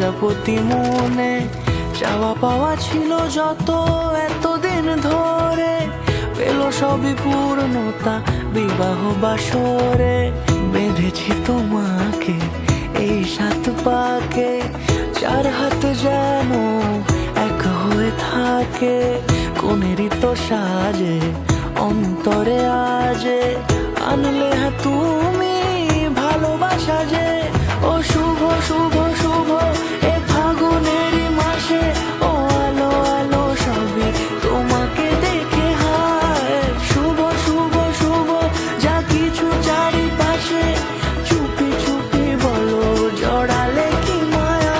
প্রজাপতি মনে চাওয়া পাওয়া ছিল যত এতদিন ধরে, পেল সবই পূর্ণতা বিবাহ বাসরে। বেঁধেছি তোমাকে এই 7 পাকে, 4 হাত যেন এক হয়ে থাকে। কোনেরই তো সাজে অন্তরে আজে, আনলে হ্যাঁ তুমি ভালোবাসা যে। ও শুভ শুভ শুভ এ ফাগুনেরই মাসে, ও আলো আলো সবই তোমাকে দেখে হায়। শুভ শুভ শুভ যা কিছু চারিপাশে, চুপি চুপি বলো জড়ালে কি মায়া।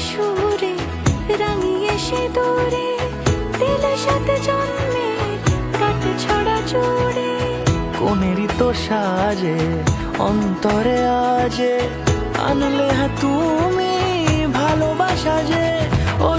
সুরে রাঙিয়ে সে দূরে দিলে 7 জন্মে কাট ছড়া জুড়ে। কোনেরই তো সাজে অন্তরে আজে, আনলে হ্যাঁ তুমি ভালোবাসা যে। ও